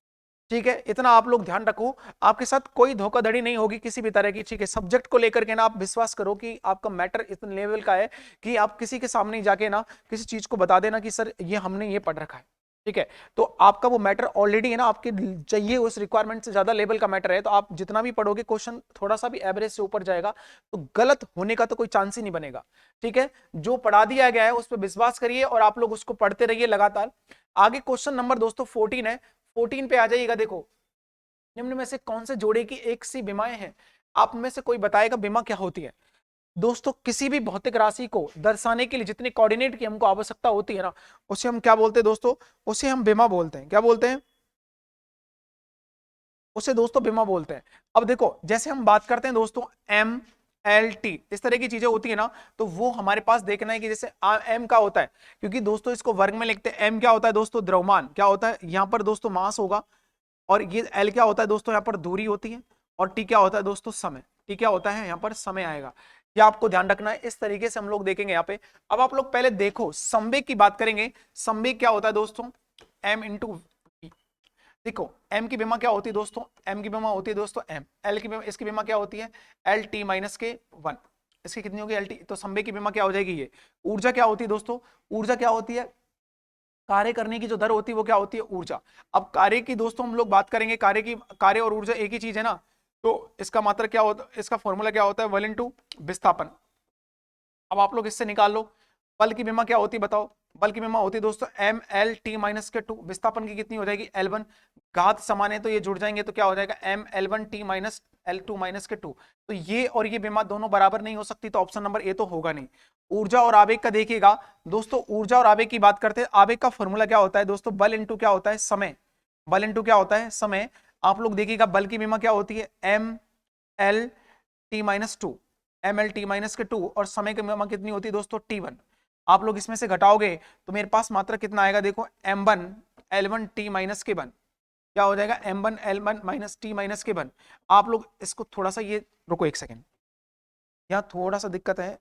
ठीक है, इतना आप लोग ध्यान रखो, आपके साथ कोई धोखाधड़ी नहीं होगी किसी भी तरह की। ठीक है, सब्जेक्ट को लेकर के ना आप विश्वास करो कि आपका मैटर इतने लेवल का है कि आप किसी के सामने जाके ना किसी चीज को बता देना कि सर ये हमने ये पढ़ रखा है। ठीक है, तो आपका वो मैटर ऑलरेडी है ना, आपके चाहिए उस रिक्वायरमेंट से ज्यादा लेवल का मैटर है, तो आप जितना भी पढ़ोगे क्वेश्चन थोड़ा सा भी एवरेज से ऊपर जाएगा तो गलत होने का तो कोई चांस ही नहीं बनेगा। ठीक है, जो पढ़ा दिया गया है उस पर विश्वास करिए और आप लोग उसको पढ़ते रहिए लगातार। आगे क्वेश्चन नंबर दोस्तों 14 है, 14 पे आ जाइएगा। देखो, निम्न में से कौन से जोड़े की एक सी विमाएं हैं, आप में से कोई बताएगा विमा क्या होती है। दोस्तों किसी भी भौतिक राशि को दर्शाने के लिए जितने कोऑर्डिनेट की हमको आवश्यकता होती है ना, उसे हम क्या बोलते हैं दोस्तों, उसे हम विमा बोलते हैं। क्या बोलते हैं, उसे दोस्तों विमा बोलते हैं। अब देखो जैसे हम बात करते हैं दोस्तों एम एल टी, इस तरह की चीजें होती है ना, तो वो हमारे पास देखना है कि जैसे एम का होता है, क्योंकि दोस्तों इसको वर्ग में लिखते हैं। एम क्या होता है दोस्तों, द्रव्यमान। क्या होता है यहां पर दोस्तों, मास होगा। और ये एल क्या होता है दोस्तों, यहाँ पर दूरी होती है। और टी क्या होता है दोस्तों, समय। टी क्या होता है, यहाँ पर समय आएगा। ये आपको ध्यान रखना है, इस तरीके से हम लोग देखेंगे यहाँ पे। अब आप लोग पहले देखो संवेग की बात करेंगे। संवेग क्या होता है दोस्तों, एम इंटू, देखो एम की विमा क्या होती है दोस्तों, एम की विमा होती है दोस्तों एम, एल की विमा, इसकी विमा क्या होती है एल टी माइनस के वन, इसकी कितनी होगी एल टी, तो संवेग की विमा क्या हो जाएगी ये। ऊर्जा क्या होती है दोस्तों, ऊर्जा क्या होती है, कार्य करने की जो दर होती है वो क्या होती है ऊर्जा। अब कार्य की दोस्तों हम लोग बात करेंगे, कार्य की, कार्य और ऊर्जा एक ही चीज है ना, तो इसका मात्रक क्या होता है, इसका फॉर्मूला क्या होता है 1 × विस्थापन। अब आप लोग इससे निकाल लो, बल की विमा क्या होती है बताओ, बल की विमा होती है दोस्तों एम एल टी माइनस के टू, विस्थापन की कितनी हो जाएगी एल वन, घात समान है तो ये जुड़ जाएंगे तो क्या हो जाएगा M L one T minus L two minus के टू। तो ये और ये विमा दोनों बराबर नहीं हो सकती, तो ऑप्शन नंबर ए तो होगा नहीं। ऊर्जा और आवेग का देखिएगा दोस्तों, ऊर्जा और आवेग की बात करते हैं, आवेग का फॉर्मूला क्या होता है दोस्तों, बल इंटू क्या होता है समय, बल इंटू क्या होता है समय। आप लोग देखिएगा बल की विमा क्या होती है M L T minus two, M L T minus के टू, और समय की विमा कितनी होती है दोस्तों टी वन। आप लोग इसमें से घटाओगे तो मेरे पास मात्रा कितना आएगा, देखो M one L one T minus के वन, क्या हो जाएगा M one L one minus T minus के वन। आप लोग इसको थोड़ा सा ये रुको एक सेकेंड, यहाँ थोड़ा सा दिक्कत है,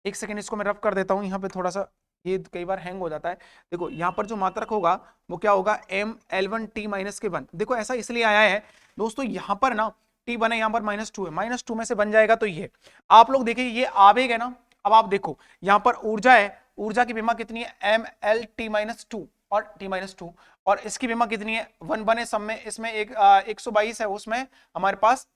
एक सेकेंड इसको मैं रफ कर देता हूं यहाँ पे थोड़ा सा, ये कई बार हैंग हो जाता है। देखो यहाँ पर जो मात्रक होगा वो क्या होगा M L one T minus के वन, देखो ऐसा इसलिए आया है दोस्तों, यहाँ पर ना टी वन है, यहाँ पर माइनस टू है, माइनस टू में से बन जाएगा तो ये। आप लोग देखिए ये आवेग है ना, अब आप देखो यहाँ पर ऊर्जा है, ऊर्जा की विमा कितनी है M L T minus two और टी माइनस टू, और इसकी विमा कितनी है वन बने सब में, इसमें एक 122 है, उसमें हमारे पास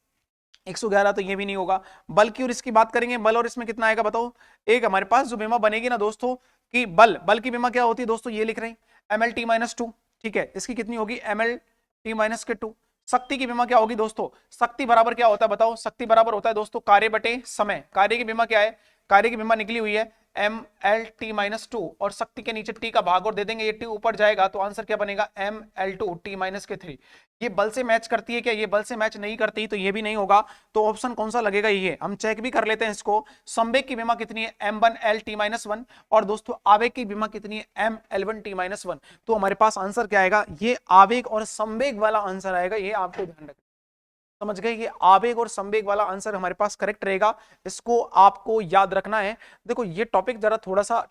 111, तो ये भी नहीं होगा। बल की और इसकी बात करेंगे, बल और इसमें कितना आएगा बताओ, एक हमारे पास जो बीमा बनेगी ना दोस्तों कि बल, बल की बीमा क्या होती है दोस्तों, ये लिख रहे हैं M L T minus two, ठीक है, इसकी कितनी होगी एम एल टी माइनस के टू। शक्ति की बीमा क्या होगी दोस्तों, शक्ति बराबर क्या होता है बताओ, शक्ति बराबर होता है दोस्तों कार्य बटे समय, कार्य की बीमा क्या है, कार्य की बीमा निकली हुई है M L T minus two, और शक्ति के नीचे टी का भाग और दे देंगे, ये टी ऊपर जाएगा तो आंसर क्या बनेगा M L two T minus के थ्री। ये बल से मैच करती है क्या, ये बल से मैच नहीं करती, तो ये भी नहीं होगा, तो ऑप्शन कौन सा लगेगा, ये हम चेक भी कर लेते हैं इसको। संवेग की बीमा कितनी है M one L T minus one, और दोस्तों आवेग की बीमा कितनी है M L one T minus one, तो हमारे पास आंसर क्या आएगा, ये आवेग और संवेग वाला आंसर आएगा, ये आपको ध्यान रखना, समझ गए, ये आवेग और संवेग वाला आंसर हमारे पास करेक्ट रहेगा, इसको आपको याद रखना है। देखो ये टॉपिक जरा थोड़ा सा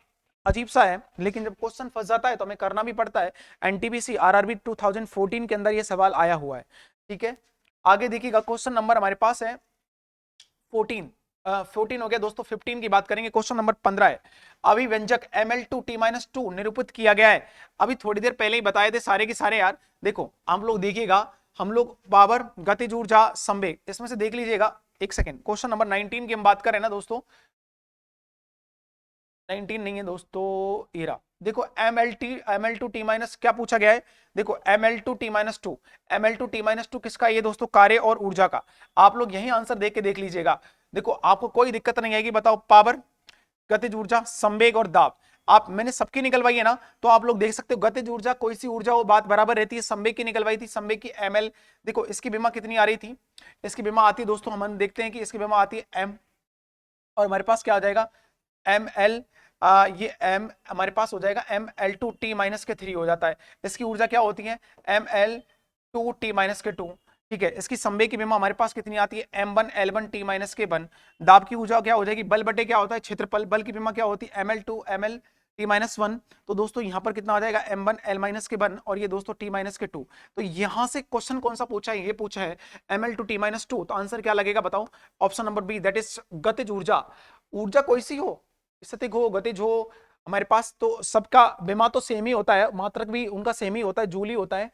अजीब सा है, लेकिन जब क्वेश्चन फंस जाता है तो हमें करना भी पड़ता है। एनटीपीसी आरआरबी 2014 के अंदर ये सवाल आया हुआ है, ठीक है। आगे देखिएगा क्वेश्चन नंबर हमारे पास है 14, 14 हो गया दोस्तों, 15 की बात करेंगे, क्वेश्चन नंबर 15 है, अभिव्यंजक Ml2T-2 निरूपित किया गया है। अभी थोड़ी देर पहले ही बताए थे सारे के सारे यार, देखो हम लोग देखिएगा, हम लोग पावर, गतिज ऊर्जा, संवेग, इसमें से देख लीजिएगा एक सेकेंड, क्वेश्चन नंबर 19 की हम बात करें ना दोस्तों, 19 नहीं है दोस्तों, एरा देखो ML2T माइनस क्या पूछा गया है, देखो ML2T-2, ML2T-2 किसका, ये दोस्तों कार्य और ऊर्जा का। आप लोग यही आंसर देख के देख लीजिएगा, देखो आपको कोई दिक्कत नहीं आएगी, बताओ पावर, गतिज ऊर्जा, संवेग और दाब, आप मैंने सबकी निकलवाई है ना, तो आप लोग देख सकते हो गतिज ऊर्जा कोई सी ऊर्जा वो बात बराबर रहती है, संवेग की निकलवाई थी, संवेग की एमएल, देखो इसकी बीमा कितनी आ रही थी, इसकी बीमा आती है दोस्तों, हम देखते हैं कि इसकी बीमा आती है एम, और हमारे पास क्या आ जाएगा एम एल, ये एम हमारे पास हो जाएगा M L two T minus के थ्री हो जाता है। इसकी ऊर्जा क्या होती है M L two T minus के टू, ठीक है। इसकी संवेग की बीमा हमारे पास कितनी आती है M one L one T minus के वन। दाब की ऊर्जा क्या हो जाएगी, बल बटे क्या होता है क्षेत्रफल, बल की बीमा क्या होती है M L two M L T minus one, तो दोस्तों यहाँ पर कितना आ जाएगा एम वन एल माइनस के वन, और ये दोस्तों टी माइनस के टू। तो यहाँ से क्वेश्चन कौन सा पूछा है, ये पूछा है M L two T minus two, तो आंसर क्या लगेगा बताओ, option number B, that is गतिज ऊर्जा। ऊर्जा कोई सी हो, स्थितिक हो, गतिज हो, हमारे पास तो सबका बीमा तो सेम ही होता है, मात्रक भी उनका सेम ही होता है, जूल ही होता है।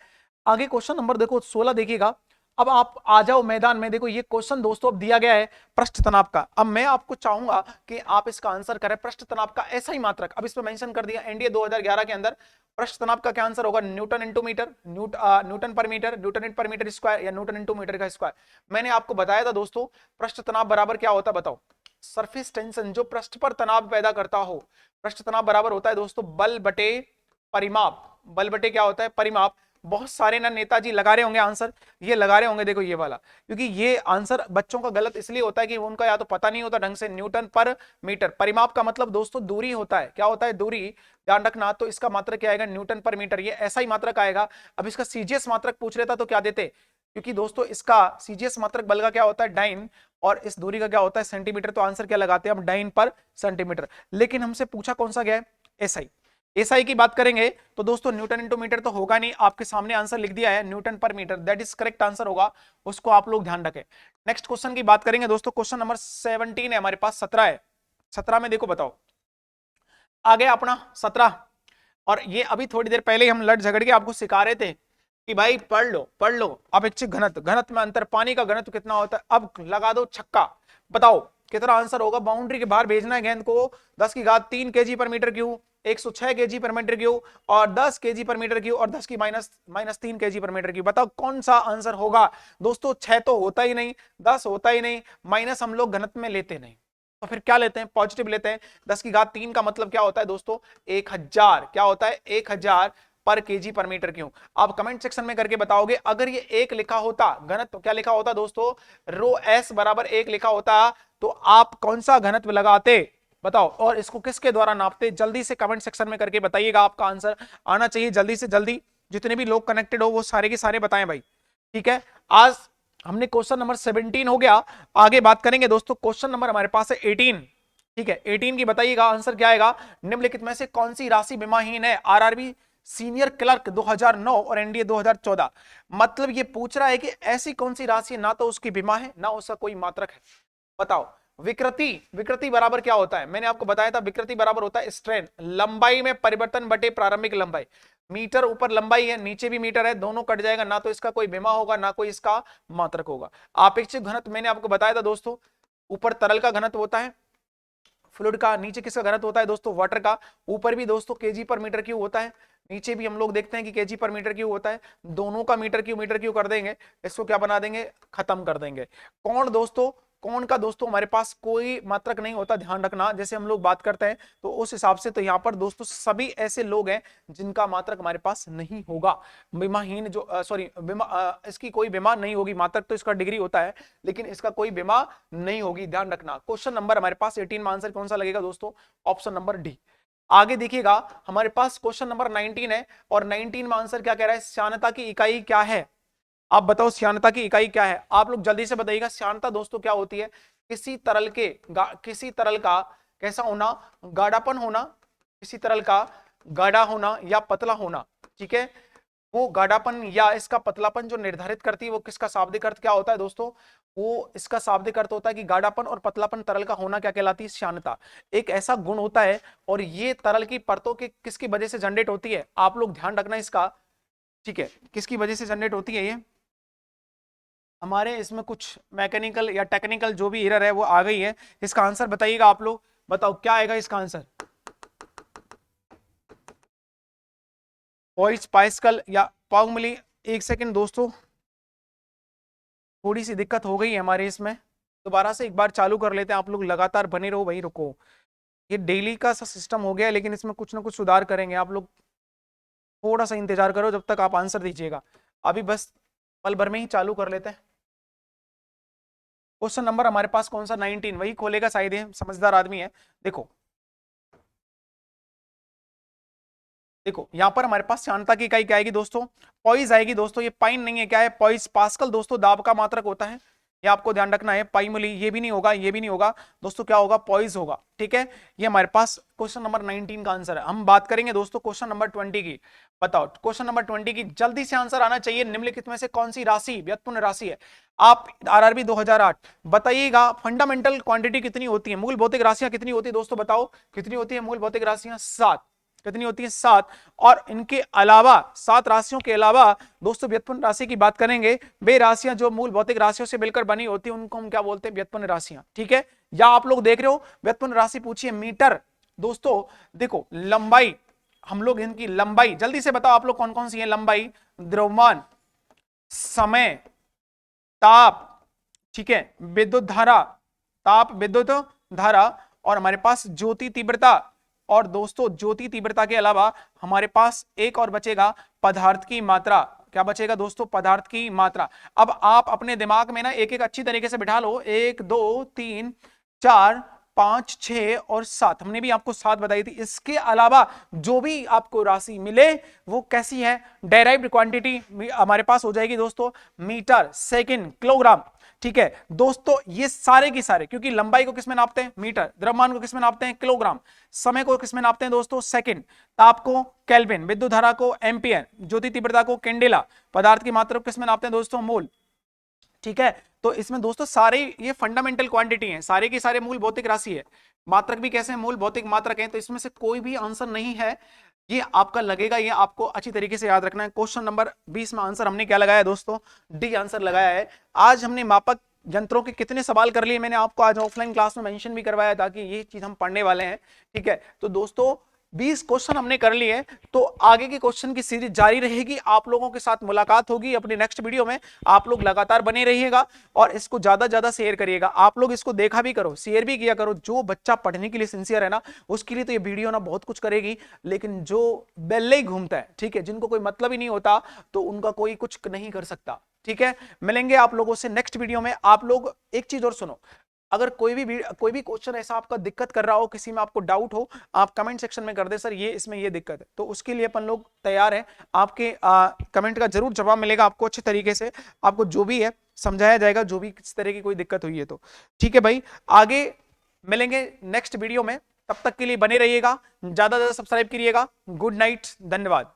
आगे क्वेश्चन नंबर देखो 16 देखिएगा, अब आप आ जाओ मैदान में, देखो ये क्वेश्चन दोस्तों अब दिया गया है पृष्ठ तनाव का। अब मैं आपको चाहूंगा कि आप इसका आंसर करें पृष्ठ तनाव का ऐसा ही मात्रक, अब इस पर मेंशन कर दिया एनडीए 2011 के अंदर, पृष्ठ तनाव का क्या आंसर होगा न्यूटन इंटू मीटर, न्यूटन पर मीटर, न्यूटन पर मीटर स्क्वायर या न्यूटन इंटू मीटर का स्क्वायर। मैंने आपको बताया था दोस्तों पृष्ठ तनाव बराबर क्या होता है बताओ, सरफेस टेंशन जो पृष्ठ पर तनाव पैदा करता हो, पृष्ठ तनाव बराबर होता है दोस्तों बल बटे परिमाप, बल बटे क्या होता है परिमाप। बहुत सारे ना नेताजी लगा रहे होंगे आंसर, ये लगा रहे होंगे देखो ये वाला, क्योंकि ये आंसर बच्चों का गलत इसलिए होता है कि उनका या तो पता नहीं होता ढंग से, न्यूटन पर मीटर, परिमाप का मतलब दोस्तों दूरी होता है, क्या होता है दूरी, ध्यान रखना। तो इसका मात्रक क्या आएगा न्यूटन पर मीटर, ये ऐसा ही मात्रक आएगा। अब इसका सीजीएस मात्रक पूछ लेता तो क्या देते, क्योंकि दोस्तों इसका सीजीएस मात्रक बल का क्या होता है डाइन, और इस दूरी का क्या होता है सेंटीमीटर, तो आंसर क्या लगाते हैं हम डाइन पर सेंटीमीटर। लेकिन हमसे पूछा कौन सा गया है एसआई। एसआई की बात करेंगे तो दोस्तों न्यूटन इंटू मीटर तो होगा नहीं, आपके सामने आंसर लिख दिया है न्यूटन पर metre, that is correct answer होगा, उसको आप लोग ध्यान रखें। नेक्स्ट क्वेश्चन की बात करेंगे दोस्तों, क्वेश्चन नंबर 17 है हमारे पास, 17 है। 17 में देखो बताओ, आ गया अपना 17, और ये अभी थोड़ी देर पहले हम लड़ झगड़ के आपको सिखा रहे थे कि भाई पढ़ लो अपेक्षित घनत्व, घनत्व में अंतर, पानी का घनत्व कितना होता है, अब लगा दो छक्का, बताओ कितना आंसर होगा। बाउंड्री के बाहर भेजना है गेंद को, 10 की घात 3 केजी पर मीटर क्यूब, 106 केजी पर मीटर क्यूब और 10 केजी पर मीटर क्यूब और 10 की माइनस 3 केजी पर मीटर क्यूब, बताओ कौन सा आंसर होगा। दोस्तों 6 तो होता ही नहीं, 10 होता ही नहीं, माइनस हम लोग घनत्व में लेते नहीं, तो फिर क्या लेते हैं पॉजिटिव लेते हैं। 10 की घात 3 का मतलब क्या होता है दोस्तों 1000, क्या होता है 1000 पर केजी पर मीटर क्यूब। आप कमेंट सेक्शन में करके बताओगे, अगर ये 1 लिखा होता घनत्व, क्या लिखा होता दोस्तों रो एस बराबर 1 लिखा होता, तो आप कौन सा घनत्व लगाते बताओ, और इसको किसके द्वारा नापते, जल्दी से कमेंट सेक्शन में करके बताइएगा, आपका आंसर आना चाहिए जल्दी से जल्दी, जितने भी लोग कनेक्टेड हो वो सारे के सारे बताएं भाई, ठीक है। आज हमने क्वेश्चन नंबर 17 हो गया, आगे बात करेंगे दोस्तों, क्वेश्चन नंबर हमारे पास है 18, ठीक है। 18 की बताइएगा आंसर क्या आएगा, निम्नलिखित में से कौन सी राशि बीमाहीन है, आरआरबी सीनियर क्लर्क 2009 और एनडीए 2014, मतलब ये पूछ रहा है कि ऐसी कौन सी राशि ना तो उसकी बीमा है ना उसका कोई मात्रक है, बताओ। विकृति, विकृति बराबर क्या होता है, मैंने आपको बताया था विकृति बराबर होता है स्ट्रेन, लंबाई में परिवर्तन बटे प्रारंभिक लंबाई, मीटर ऊपर लंबाई है नीचे भी मीटर है, दोनों कट जाएगा, ना तो इसका कोई बीमा होगा ना कोई इसका मात्रक होगा। आपेक्षिक घनत्व मैंने आपको बताया था दोस्तों, ऊपर तरल का घनत्व होता है फ्लूइड का, नीचे किसका घनत्व होता है दोस्तों वाटर का, ऊपर भी दोस्तों केजी पर मीटर क्यूब होता है, नीचे भी हम लोग देखते हैं कि केजी पर मीटर क्यूब होता है, दोनों का मीटर क्यूब कर देंगे, इसको क्या बना देंगे खत्म कर देंगे। कौन दोस्तों, कौन का दोस्तों हमारे पास कोई मात्रक नहीं होता, ध्यान रखना, जैसे हम लोग बात करते हैं तो उस हिसाब से, तो यहाँ पर दोस्तों सभी ऐसे लोग हैं जिनका मात्रक हमारे पास नहीं होगा, बीमाहीन जो सॉरी इसकी कोई बीमा नहीं होगी, मात्रक तो इसका डिग्री होता है लेकिन इसका कोई बीमा नहीं होगी, ध्यान रखना। क्वेश्चन नंबर हमारे पास 18 में आंसर कौन सा लगेगा दोस्तों, ऑप्शन नंबर डी। आगे देखिएगा हमारे पास क्वेश्चन नंबर 19 है, और 19 में आंसर क्या कह रहा है, श्यानता की इकाई क्या है, आप बताओ श्यानता की इकाई क्या है, आप लोग जल्दी से बताइएगा। श्यानता दोस्तों क्या होती है, किसी तरल के किसी तरल का कैसा होना, गाढ़ापन होना, किसी तरल का गाढ़ा होना या पतला होना, ठीक है। वो गाढ़ापन या इसका पतलापन जो निर्धारित करती है वो किसका शाब्दिक अर्थ क्या होता है दोस्तों, वो इसका शाब्दिक अर्थ होता है कि गाढ़ापन और पतलापन तरल का होना क्या कहलाती है श्यानता, एक ऐसा गुण होता है, और ये तरल की परतों के किसकी वजह से जनरेट होती है, आप लोग ध्यान रखना इसका, ठीक है, किसकी वजह से जनरेट होती है ये, हमारे इसमें कुछ मैकेनिकल या टेक्निकल जो भी एरर है वो आ गई है, इसका आंसर बताइएगा आप लोग, बताओ क्या आएगा इसका आंसर, पॉइस पाइस्कल या पाउमिली। एक सेकंड दोस्तों, थोड़ी सी दिक्कत हो गई है हमारे इसमें, दोबारा से एक बार चालू कर लेते हैं, आप लोग लगातार बने रहो, वहीं रुको, ये डेली का सा सिस्टम हो गया है लेकिन इसमें कुछ ना कुछ सुधार करेंगे, आप लोग थोड़ा सा इंतजार करो जब तक आप आंसर दीजिएगा, अभी बस पल भर में ही चालू कर लेते हैं। क्वेश्चन नंबर हमारे पास कौन सा 19, वही खोलेगा शायद, ये समझदार आदमी है। देखो देखो यहां पर हमारे पास श्यानता की इकाई क्या आएगी दोस्तों, पॉइस आएगी दोस्तों, ये पाइन नहीं है, क्या है पॉइस, पास्कल दोस्तों दाब का मात्रक होता है, ये आपको ध्यान रखना है, पाइमली ये भी नहीं होगा, ये भी नहीं होगा दोस्तों, क्या होगा पॉइस होगा, ठीक है। ये हमारे पास क्वेश्चन नंबर 19 का आंसर है। हम बात करेंगे दोस्तों क्वेश्चन नंबर 20 की, बताओ क्वेश्चन नंबर 20 की जल्दी से आंसर आना चाहिए, निम्नलिखित में से कौन सी राशि व्युत्पन्न राशि है, आप आरआरबी 2008 बताइएगा। फंडामेंटल क्वांटिटी कितनी होती है, मूल भौतिक राशियां कितनी होती है दोस्तों, बताओ कितनी होती है मूल भौतिक राशियां, 7, कितनी होती है 7, और इनके अलावा 7 राशियों के अलावा दोस्तों व्युत्पन्न राशि की बात करेंगे, वे राशियां जो मूल भौतिक राशियों से मिलकर बनी होती है उनको हम क्या बोलते हैं व्युत्पन्न राशियां, ठीक है। या आप लोग देख रहे हो व्युत्पन्न राशि पूछिए मीटर, दोस्तों देखो लंबाई, हम लोग इनकी लंबाई जल्दी से बताओ आप लोग कौन कौन सी है, लंबाई, द्रव्यमान, समय, ताप, ठीक है, विद्युत धारा, ताप विद्युत धारा, और हमारे पास ज्योति तीव्रता, और दोस्तों ज्योति तीव्रता के अलावा हमारे पास एक और बचेगा पदार्थ की मात्रा, क्या बचेगा दोस्तों पदार्थ की मात्रा। अब आप अपने दिमाग में ना एक एक अच्छी तरीके से बिठा लो, 1 2 3 4 5, 6 और 7, हमने भी आपको 7 बताई थी। इसके अलावा जो भी आपको राशि मिले वो कैसी है, डेराइव्ड क्वांटिटी हमारे पास हो जाएगी दोस्तों, मीटर, सेकंड, किलोग्राम। ठीक है दोस्तों, ये सारे की सारे, क्योंकि लंबाई को किसमें नापते हैं, मीटर, द्रव्यमान को किसमें नापते हैं, किलोग्राम, समय को किसमें नापते हैं दोस्तों, सेकंड, ताप को केल्विन, विद्युत धारा को एम्पियर, ज्योति तीव्रता को कैंडेला, पदार्थ की मात्रा को किसमें नापते हैं दोस्तों, मोल। ठीक है, तो इसमें दोस्तों सारे ये फंडामेंटल क्वांटिटी हैं, सारे के सारे मूल भौतिक राशि है। मात्रक भी कैसे हैं, मूल भौतिक मात्रक हैं। तो इसमें से कोई भी आंसर नहीं है, ये आपका लगेगा, ये आपको अच्छी तरीके से याद रखना है। क्वेश्चन नंबर 20 में आंसर हमने क्या लगाया दोस्तों, डी आंसर लगाया है। आज हमने मापक यंत्रों के कितने सवाल कर लिए, मैंने आपको आज ऑफलाइन क्लास में मेंशन भी करवाया था कि ये चीज हम पढ़ने वाले हैं। ठीक है, तो दोस्तों 20 क्वेश्चन हमने कर लिए, तो आगे के क्वेश्चन की सीरीज जारी रहेगी। आप लोगों के साथ मुलाकात होगी अपनी नेक्स्ट वीडियो में। आप लोग लगातार बने रहिएगा और इसको ज्यादा ज्यादा शेयर करिएगा। आप लोग इसको देखा भी करो, शेयर भी किया करो। जो बच्चा पढ़ने के लिए सिंसियर है ना, उसके लिए तो ये वीडियो ना बहुत कुछ करेगी, लेकिन जो बेल्ले ही घूमता है, ठीक है, जिनको कोई मतलब ही नहीं होता, तो उनका कोई कुछ नहीं कर सकता। ठीक है, मिलेंगे आप लोगों से नेक्स्ट वीडियो में। आप लोग एक चीज और सुनो, अगर कोई भी क्वेश्चन ऐसा आपका दिक्कत कर रहा हो, किसी में आपको डाउट हो, आप कमेंट सेक्शन में कर दे, सर ये इसमें ये दिक्कत है, तो उसके लिए अपन लोग तैयार हैं। आपके कमेंट का जरूर जवाब मिलेगा आपको, अच्छे तरीके से आपको जो भी है समझाया जाएगा, जो भी किस तरह की कोई दिक्कत हुई है तो। ठीक है भाई, आगे मिलेंगे नेक्स्ट वीडियो में, तब तक के लिए बने रहिएगा, ज्यादा ज्यादा सब्सक्राइब करिएगा। गुड नाइट, धन्यवाद।